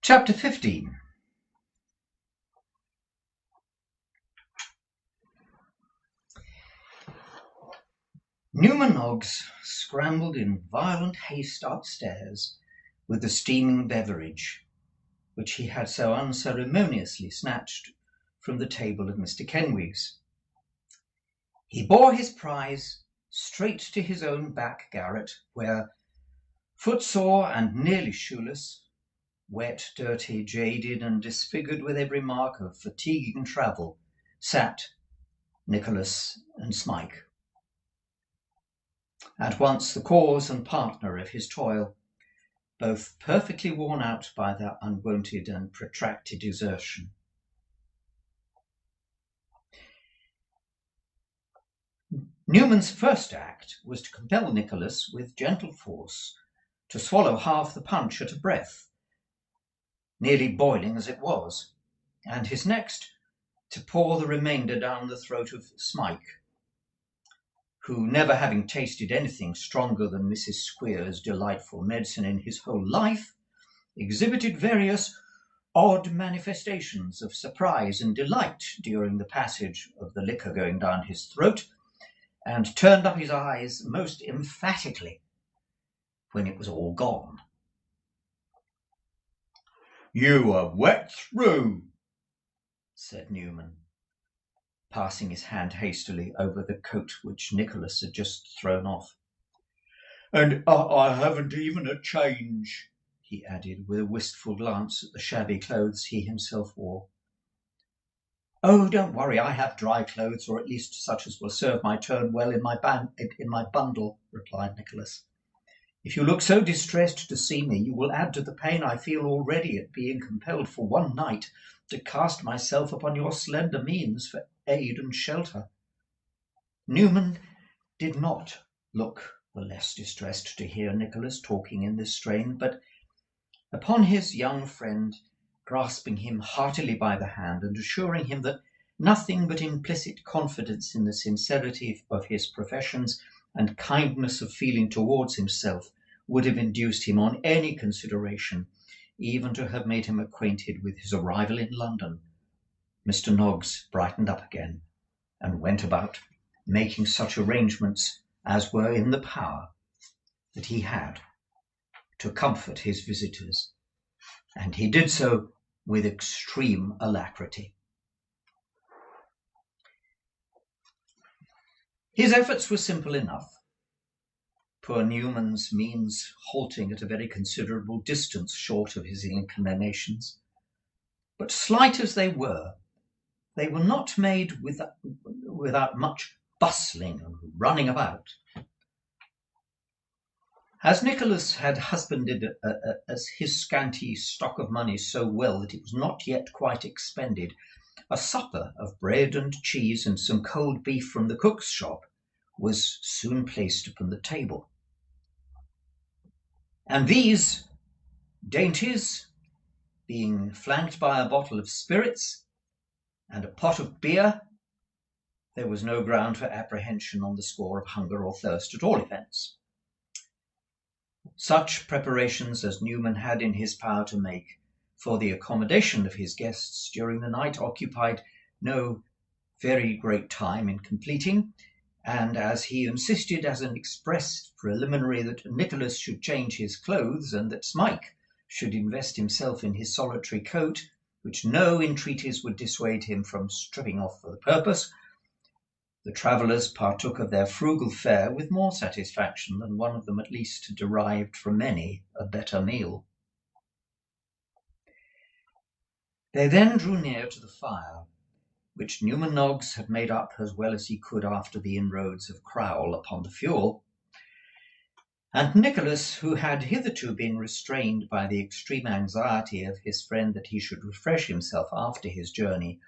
Chapter 15. Newman Noggs scrambled in violent haste upstairs with the steaming beverage, which he had so unceremoniously snatched from the table of Mr. Kenwigs. He bore his prize straight to his own back garret, where, footsore and nearly shoeless, wet, dirty, jaded, and disfigured with every mark of fatiguing travel, sat Nicholas and Smike, at once the cause and partner of his toil, both perfectly worn out by their unwonted and protracted exertion. Newman's first act was to compel Nicholas with gentle force to swallow half the punch at a breath, nearly boiling as it was, and his next to pour the remainder down the throat of Smike, who, never having tasted anything stronger than Mrs. Squeer's delightful medicine in his whole life, exhibited various odd manifestations of surprise and delight during the passage of the liquor going down his throat, and turned up his eyes most emphatically when it was all gone. "You are wet through," said Newman, passing his hand hastily over the coat which Nicholas had just thrown off. "And I haven't even a change," he added, with a wistful glance at the shabby clothes he himself wore. "Oh, don't worry, I have dry clothes, or at least such as will serve my turn well in my bundle," replied Nicholas. "If you look so distressed to see me, you will add to the pain I feel already at being compelled for one night to cast myself upon your slender means for aid and shelter." Newman did not look the less distressed to hear Nicholas talking in this strain, but upon his young friend grasping him heartily by the hand and assuring him that nothing but implicit confidence in the sincerity of his professions and kindness of feeling towards himself would have induced him on any consideration even to have made him acquainted with his arrival in London, Mr. Noggs brightened up again and went about making such arrangements as were in the power that he had to comfort his visitors, and he did so with extreme alacrity. His efforts were simple enough, poor Newman's means halting at a very considerable distance short of his inclinations, but slight as they were not made without much bustling and running about. As Nicholas had husbanded as his scanty stock of money so well that it was not yet quite expended, a supper of bread and cheese and some cold beef from the cook's shop was soon placed upon the table. And these dainties, being flanked by a bottle of spirits and a pot of beer, there was no ground for apprehension on the score of hunger or thirst, at all events. Such preparations as Newman had in his power to make for the accommodation of his guests during the night occupied no very great time in completing, and as he insisted as an express preliminary that Nicholas should change his clothes and that Smike should invest himself in his solitary coat, which no entreaties would dissuade him from stripping off for the purpose, the travellers partook of their frugal fare with more satisfaction than one of them at least derived from many a better meal. They then drew near to the fire, which Newman Noggs had made up as well as he could after the inroads of Crowle upon the fuel, and Nicholas, who had hitherto been restrained by the extreme anxiety of his friend that he should refresh himself after his journey,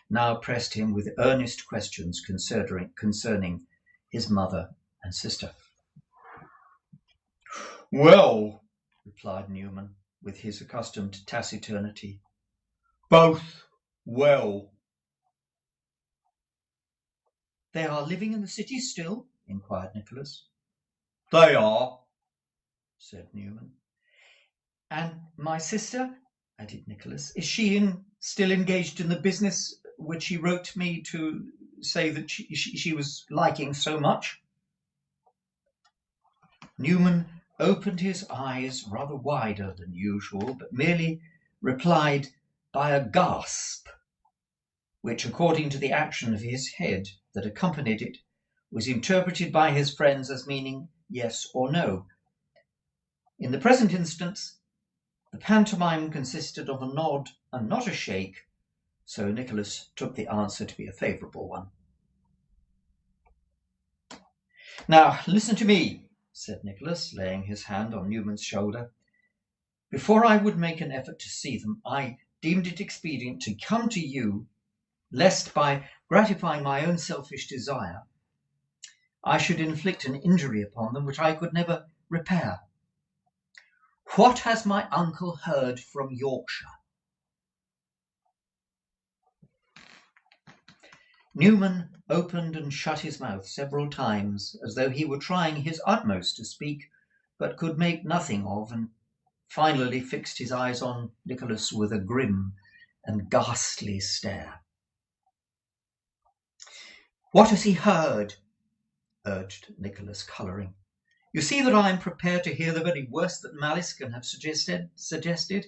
now pressed him with earnest questions concerning his mother and sister. "Well," replied Newman, with his accustomed taciturnity, "both well." "They are living in the city still?" inquired Nicholas. "They are," said Newman. "And my sister added Nicholas. "Is she still engaged in the business which she wrote me to say that she was liking so much?" Newman opened his eyes rather wider than usual, but merely replied by a gasp, which, according to the action of his head that accompanied it, was interpreted by his friends as meaning yes or no. In the present instance, the pantomime consisted of a nod and not a shake, so Nicholas took the answer to be a favourable one. "Now, listen to me," said Nicholas, laying his hand on Newman's shoulder. "Before I would make an effort to see them, I deemed it expedient to come to you, lest by gratifying my own selfish desire, I should inflict an injury upon them which I could never repair. What has my uncle heard from Yorkshire?" Newman opened and shut his mouth several times, as though he were trying his utmost to speak, but could make nothing of, and finally fixed his eyes on Nicholas with a grim and ghastly stare. "What has he heard?" urged Nicholas, colouring. "You see that I am prepared to hear the very worst that malice can have suggested.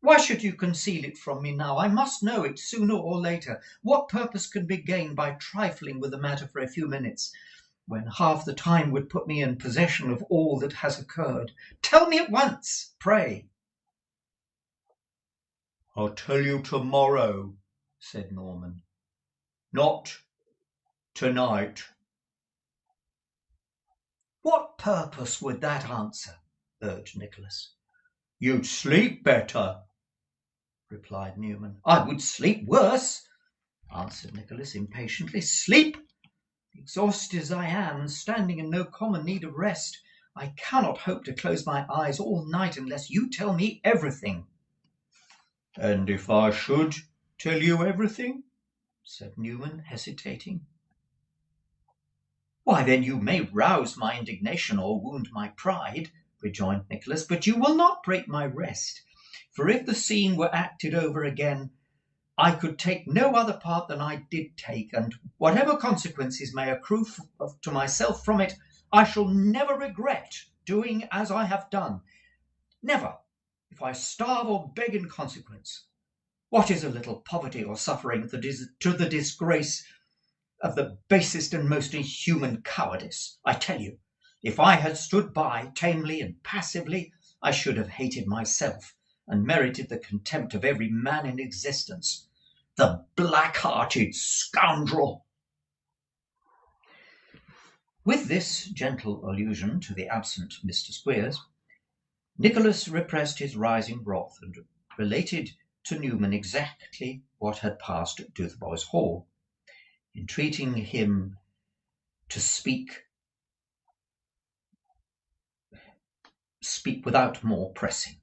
Why should you conceal it from me now? I must know it sooner or later. What purpose can be gained by trifling with the matter for a few minutes, when half the time would put me in possession of all that has occurred? Tell me at once, pray." "I'll tell you tomorrow," said Norman. "Not tonight." "What purpose would that answer?" urged Nicholas. "You'd sleep better," replied Newman. "I would sleep worse," answered Nicholas impatiently. "Sleep! Exhausted as I am, and standing in no common need of rest, I cannot hope to close my eyes all night unless you tell me everything." "And if I should tell you everything?" said Newman, hesitating. "Why, then you may rouse my indignation or wound my pride," rejoined Nicholas, "but you will not break my rest. For if the scene were acted over again, I could take no other part than I did take, and whatever consequences may accrue to myself from it, I shall never regret doing as I have done. Never, if I starve or beg in consequence. What is a little poverty or suffering to the disgrace of the basest and most inhuman cowardice? I tell you, if I had stood by tamely and passively, I should have hated myself and merited the contempt of every man in existence. The black-hearted scoundrel!" With this gentle allusion to the absent Mr. Squeers, Nicholas repressed his rising wrath and related to Newman exactly what had passed at Dotheboys Hall, entreating him to speak without more pressing.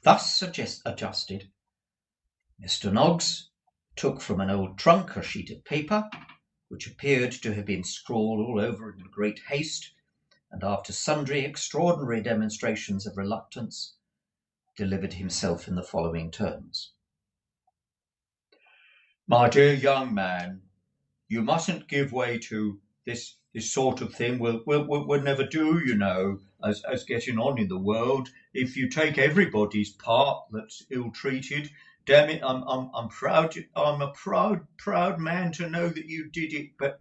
Thus adjusted, Mr. Noggs took from an old trunk a sheet of paper, which appeared to have been scrawled all over in great haste, and after sundry extraordinary demonstrations of reluctance, delivered himself in the following terms: "My dear young man, you mustn't give way to this sort of thing. Will never do, you know, as getting on in the world. If you take everybody's part that's ill-treated, damn it, I'm proud. I'm a proud man to know that you did it. But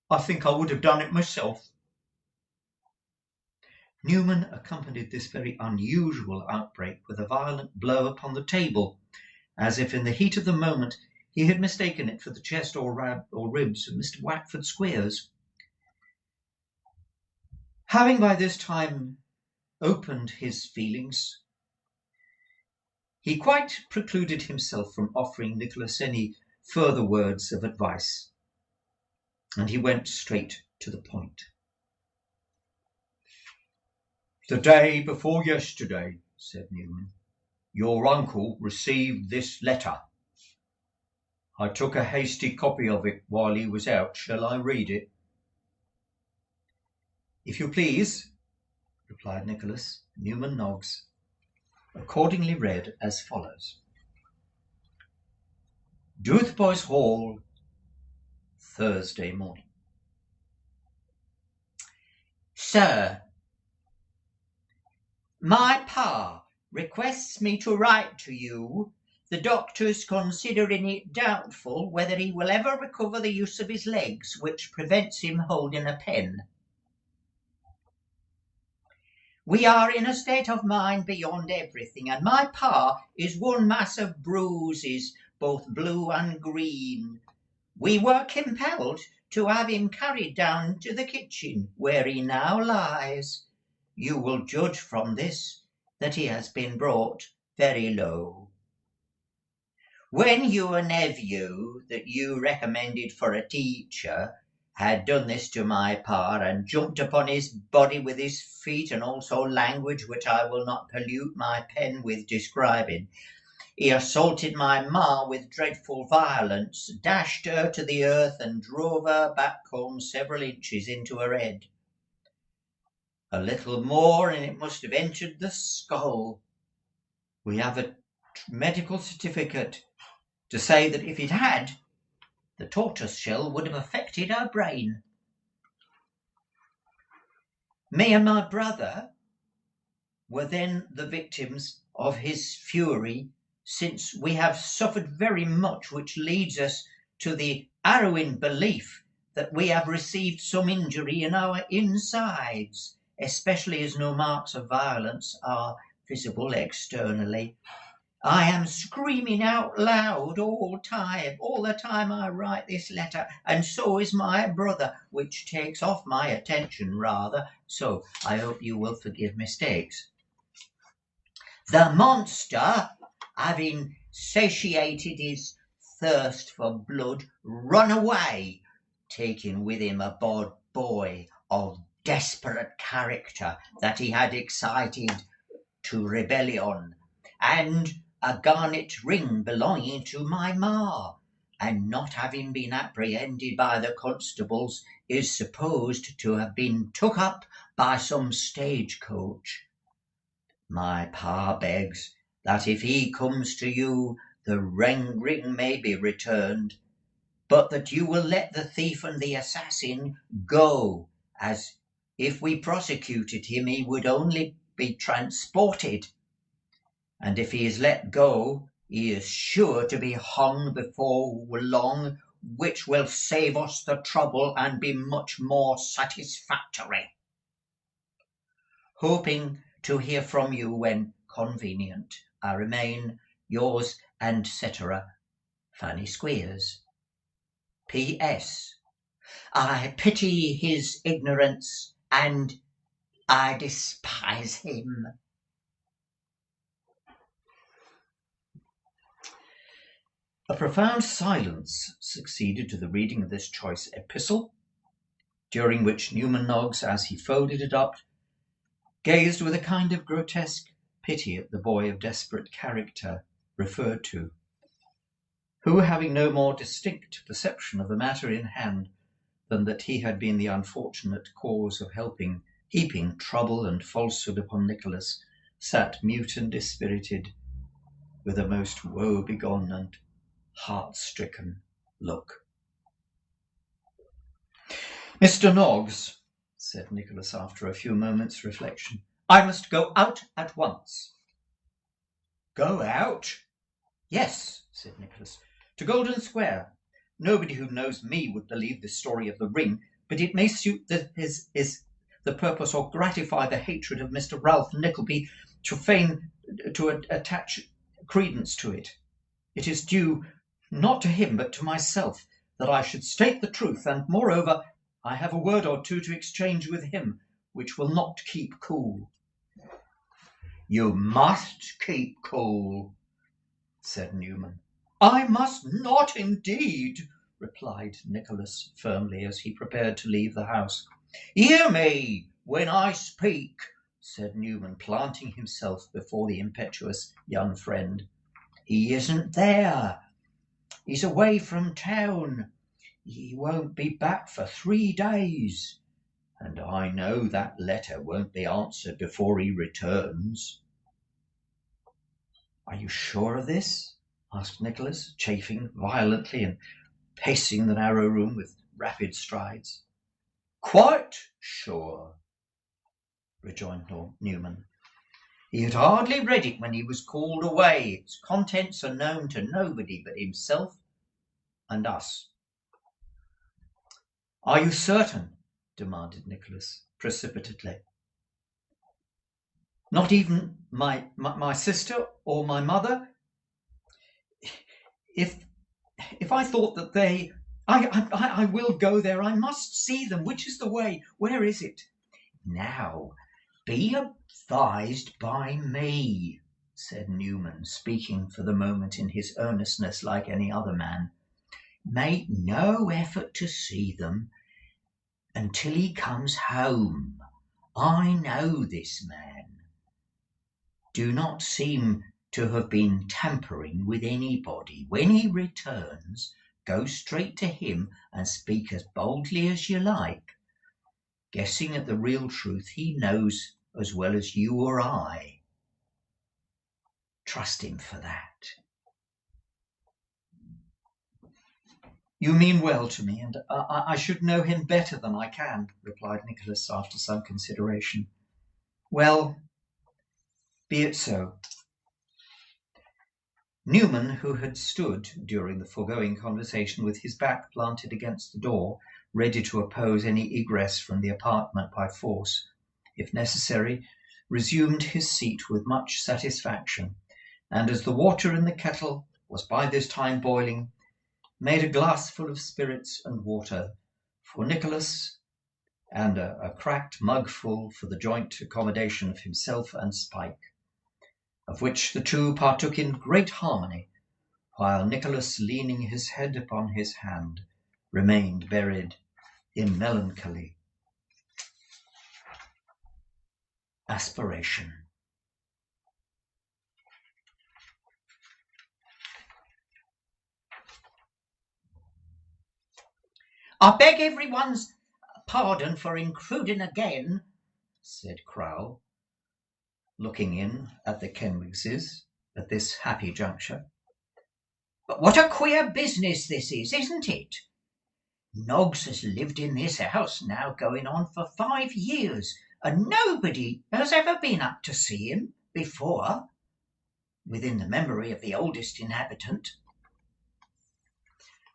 I think I would have done it myself." Newman accompanied this very unusual outbreak with a violent blow upon the table, as if in the heat of the moment he had mistaken it for the chest or ribs of Mr. Wackford Squeers. Having by this time opened his feelings, he quite precluded himself from offering Nicholas any further words of advice, and he went straight to the point. "The day before yesterday," said Newman, "your uncle received this letter. I took a hasty copy of it while he was out. Shall I read it?" "If you please," replied Nicholas. Newman Noggs accordingly read as follows: Doothboys Hall, Thursday morning. Sir, my pa requests me to write to you. The doctor's considering it doubtful whether he will ever recover the use of his legs, which prevents him holding a pen. We are in a state of mind beyond everything, and my pa is one mass of bruises, both blue and green. We were compelled to have him carried down to the kitchen, where he now lies. You will judge from this that he has been brought very low. When your nephew, that you recommended for a teacher, had done this to my pa, and jumped upon his body with his feet, and also language which I will not pollute my pen with describing, he assaulted my ma with dreadful violence, dashed her to the earth, and drove her back home several inches into her head. A little more, and it must have entered the skull. We have a medical certificate to say that if it had, the tortoise shell would have affected her brain. Me and my brother were then the victims of his fury, since we have suffered very much, which leads us to the harrowing belief that we have received some injury in our insides, especially as no marks of violence are visible externally. I am screaming out loud all the time I write this letter, and so is my brother, which takes off my attention rather, so I hope you will forgive mistakes. The monster, having satiated his thirst for blood, run away, taking with him a boy of desperate character that he had excited to rebellion, and a garnet ring belonging to my ma, and not having been apprehended by the constables, is supposed to have been took up by some stagecoach. My pa begs that if he comes to you, the ring may be returned, but that you will let the thief and the assassin go, as if we prosecuted him he would only be transported, and if he is let go he is sure to be hung before long, which will save us the trouble and be much more satisfactory. Hoping to hear from you when convenient, I remain yours, etc., Fanny Squeers. P.S. I pity his ignorance, and I despise him. A profound silence succeeded to the reading of this choice epistle, during which Newman Noggs, as he folded it up, gazed with a kind of grotesque pity at the boy of desperate character referred to, who, having no more distinct perception of the matter in hand than that he had been the unfortunate cause of heaping trouble and falsehood upon Nicholas, sat mute and dispirited, with a most woe-begone and heart-stricken look. Mr. Noggs, said Nicholas after a few moments' reflection, I must go out at once. Go out? Yes, said Nicholas, to Golden Square. Nobody who knows me would believe the story of the ring, but it may suit the purpose or gratify the hatred of Mr. Ralph Nickleby to attach credence to it. It is due not to him but to myself that I should state the truth, and moreover I have a word or two to exchange with him, which will not keep cool. You must keep cool, said Newman. I must not indeed, replied Nicholas firmly, as he prepared to leave the house. Hear me when I speak, said Newman, planting himself before the impetuous young friend. He isn't there. He's away from town. He won't be back for 3 days, and I know that letter won't be answered before he returns." "Are you sure of this?" asked Nicholas, chafing violently and pacing the narrow room with rapid strides. "Quite sure," rejoined Newman. "He had hardly read it when he was called away. Its contents are known to nobody but himself and us." "Are you certain?" demanded Nicholas precipitately. "Not even my sister or my mother? If I thought that they... I will go there. I must see them. Which is the way? Where is it?" "Now, be advised by me," said Newman, speaking for the moment in his earnestness like any other man. "Make no effort to see them until he comes home. I know this man. Do not seem to have been tampering with anybody. When he returns, go straight to him and speak as boldly as you like. Guessing at the real truth, he knows as well as you or I. Trust him for that." "You mean well to me, and I should know him better than I can," replied Nicholas after some consideration. "Well, be it so." Newman, who had stood during the foregoing conversation with his back planted against the door, ready to oppose any egress from the apartment by force, if necessary, resumed his seat with much satisfaction, and as the water in the kettle was by this time boiling, made a glassful of spirits and water for Nicholas, and a cracked mugful for the joint accommodation of himself and Spike, of which the two partook in great harmony, while Nicholas, leaning his head upon his hand, remained buried in melancholy aspiration. "I beg everyone's pardon for intruding again," said Crowle, looking in at the Kenwigses at this happy juncture. "But what a queer business this is, isn't it? Noggs has lived in this house now going on for 5 years, and nobody has ever been up to see him before, within the memory of the oldest inhabitant."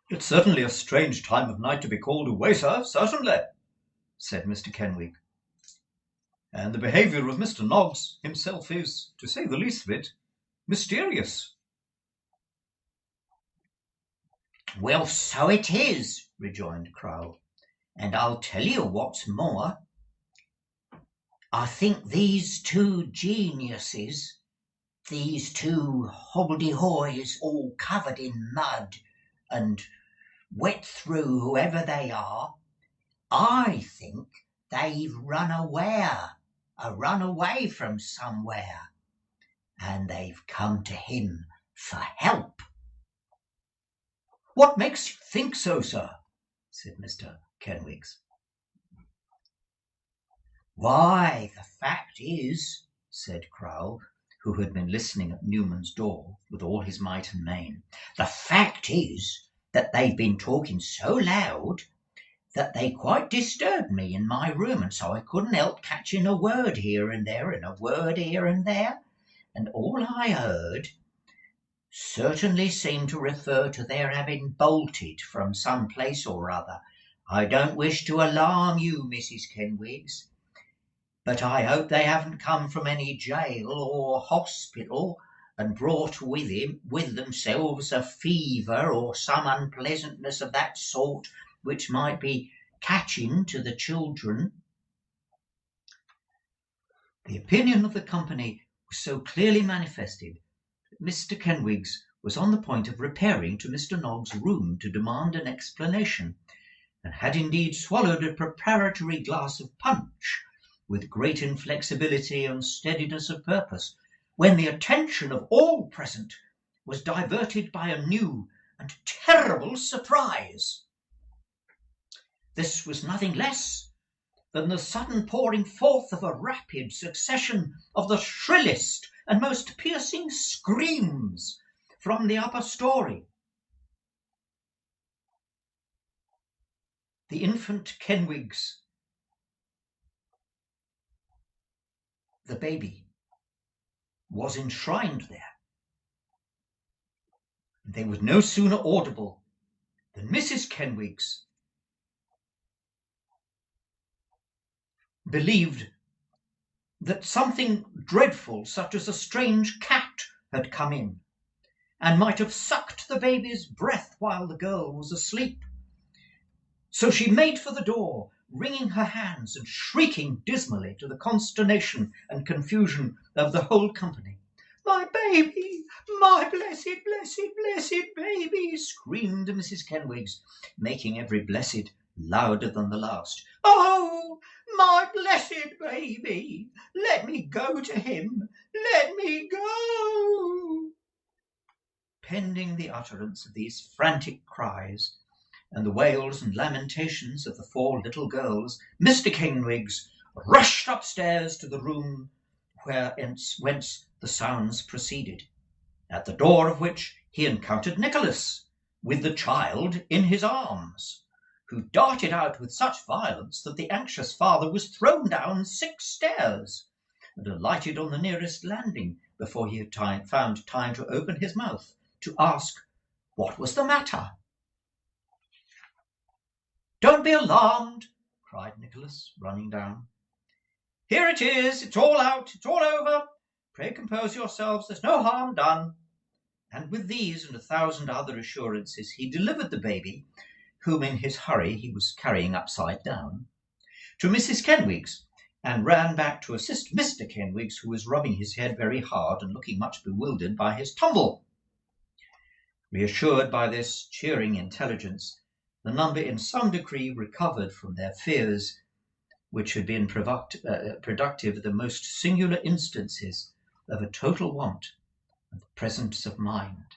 "It's certainly a strange time of night to be called away, sir, certainly," said Mr. Kenwig. "And the behaviour of Mr. Noggs himself is, to say the least of it, mysterious." "Well, so it is," rejoined Crowle, "and I'll tell you what's more. I think these two geniuses, these two hobbledehoys all covered in mud and wet through, whoever they are, I think they've run away from somewhere, and they've come to him for help." "What makes you think so, sir?" said Mr. Kenwigs. "Why, the fact is," said Crowle, who had been listening at Newman's door with all his might and main, "the fact is that they've been talking so loud that they quite disturbed me in my room, and so I couldn't help catching a word here and there and a word here and there, and all I heard certainly seemed to refer to their having bolted from some place or other. I don't wish to alarm you, Mrs. Kenwigs, but I hope they haven't come from any jail or hospital and brought with themselves a fever or some unpleasantness of that sort which might be catching to the children." The opinion of the company was so clearly manifested that Mr. Kenwigs was on the point of repairing to Mr. Noggs' room to demand an explanation, and had indeed swallowed a preparatory glass of punch with great inflexibility and steadiness of purpose, when the attention of all present was diverted by a new and terrible surprise. This was nothing less than the sudden pouring forth of a rapid succession of the shrillest and most piercing screams from the upper story. The infant Kenwigs, the baby, was enshrined there. They were no sooner audible than Mrs. Kenwigs believed that something dreadful, such as a strange cat, had come in, and might have sucked the baby's breath while the girl was asleep. So she made for the door, wringing her hands and shrieking dismally, to the consternation and confusion of the whole company. "My baby! My blessed, blessed, blessed baby!" screamed Mrs. Kenwigs, making every blessed louder than the last. "Oh, my blessed baby! Let me go to him! Let me go!" Pending the utterance of these frantic cries, and the wails and lamentations of the 4 little girls, Mr. Kenwigs rushed upstairs to the room whence the sounds proceeded, at the door of which he encountered Nicholas, with the child in his arms, who darted out with such violence that the anxious father was thrown down 6 stairs, and alighted on the nearest landing before he had found time to open his mouth to ask what was the matter. "Don't be alarmed," cried Nicholas, running down. "Here it is. It's all out. It's all over. Pray compose yourselves. There's no harm done." And with these and 1,000 other assurances he delivered the baby, whom in his hurry he was carrying upside down, to Mrs. Kenwigs, and ran back to assist Mr. Kenwigs, who was rubbing his head very hard and looking much bewildered by his tumble. Reassured by this cheering intelligence, the number in some degree recovered from their fears, which had been productive of the most singular instances of a total want of the presence of mind.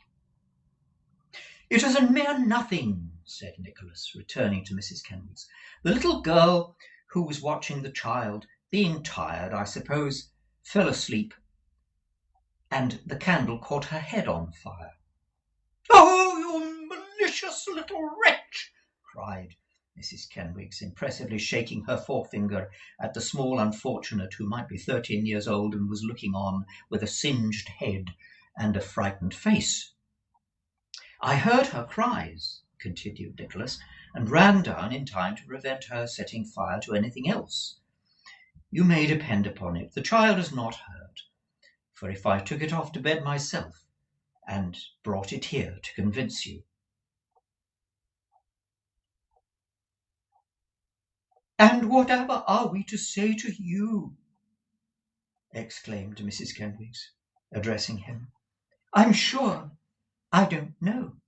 "It is a mere nothing," said Nicholas, returning to Mrs. Kenwigs. "The little girl who was watching the child, being tired, I suppose, fell asleep, and the candle caught her head on fire." "Oh, you malicious little wretch!" cried Mrs. Kenwigs, impressively shaking her forefinger at the small unfortunate, who might be 13 years old and was looking on with a singed head and a frightened face. "I heard her cries," continued Nicholas, "and ran down in time to prevent her setting fire to anything else. You may depend upon it, the child is not hurt, for if I took it off to bed myself and brought it here to convince you." "And whatever are we to say to you?" exclaimed Mrs. Kenwigs, addressing him. "I'm sure I don't know."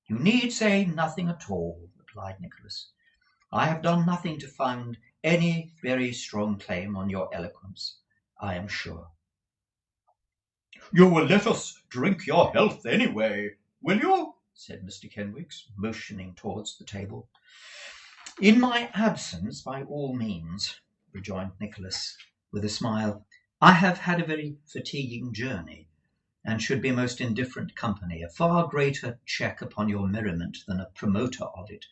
"You need say nothing at all," replied Nicholas. "I have done nothing to found any very strong claim on your eloquence, I am sure." "You will let us drink your health anyway, will you?" said Mr. Kenwigs, motioning towards the table. "In my absence, by all means," rejoined Nicholas, with a smile. "I have had a very fatiguing journey, and should be most indifferent company, a far greater check upon your merriment than a promoter of it,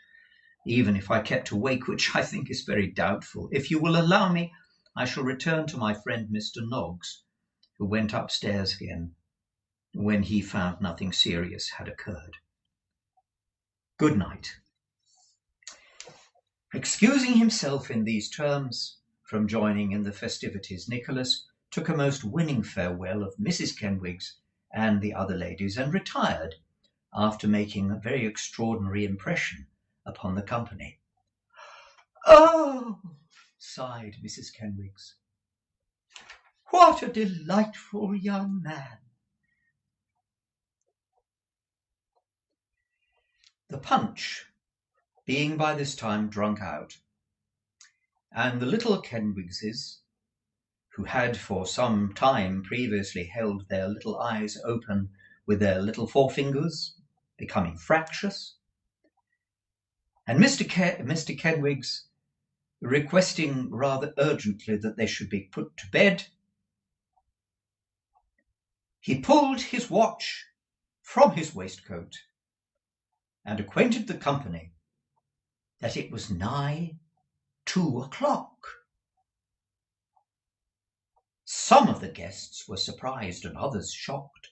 even if I kept awake, which I think is very doubtful. If you will allow me, I shall return to my friend Mr. Noggs, who went upstairs again when he found nothing serious had occurred. Good night." Excusing himself in these terms from joining in the festivities, Nicholas took a most winning farewell of Mrs. Kenwigs and the other ladies, and retired, after making a very extraordinary impression upon the company. "Oh," sighed Mrs. Kenwigs, "what a delightful young man!" The punch being by this time drunk out, and the little Kenwigses, who had for some time previously held their little eyes open with their little forefingers, becoming fractious, and Mr. Kenwigs requesting rather urgently that they should be put to bed, he pulled his watch from his waistcoat and acquainted the company that it was nigh 2 o'clock. Some of the guests were surprised and others shocked,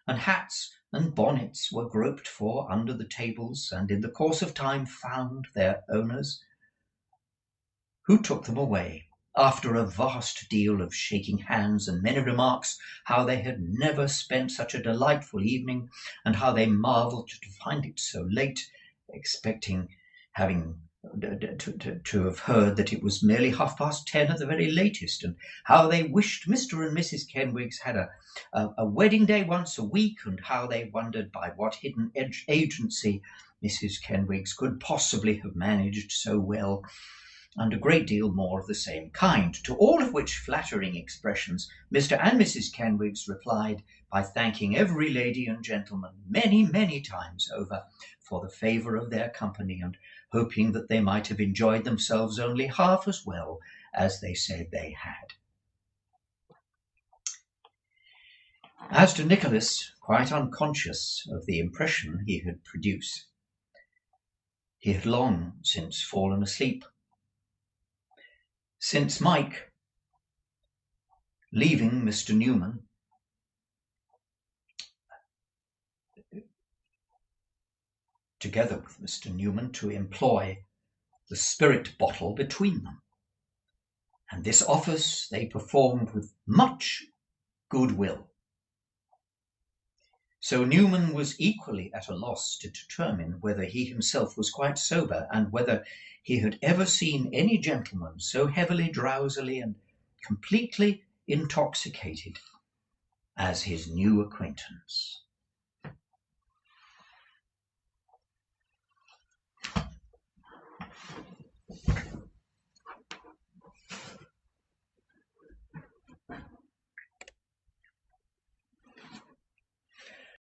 and hats and bonnets were groped for under the tables, and in the course of time found their owners, who took them away, after a vast deal of shaking hands and many remarks how they had never spent such a delightful evening, and how they marvelled to find it so late, expecting having to have heard that it was merely 10:30 at the very latest, and how they wished Mr. and Mrs. Kenwigs had a wedding day once a week, and how they wondered by what hidden agency Mrs. Kenwigs could possibly have managed so well, and a great deal more of the same kind, to all of which flattering expressions Mr. and Mrs. Kenwigs replied by thanking every lady and gentleman many, many times over for the favour of their company, and hoping that they might have enjoyed themselves only half as well as they said they had. As to Nicholas, quite unconscious of the impression he had produced, he had long since fallen asleep. Since Mike, leaving Mr. Newman, together with Mr. Newman, to employ the spirit bottle between them, and this office they performed with much goodwill. So Newman was equally at a loss to determine whether he himself was quite sober, and whether he had ever seen any gentleman so heavily, drowsily, and completely intoxicated as his new acquaintance.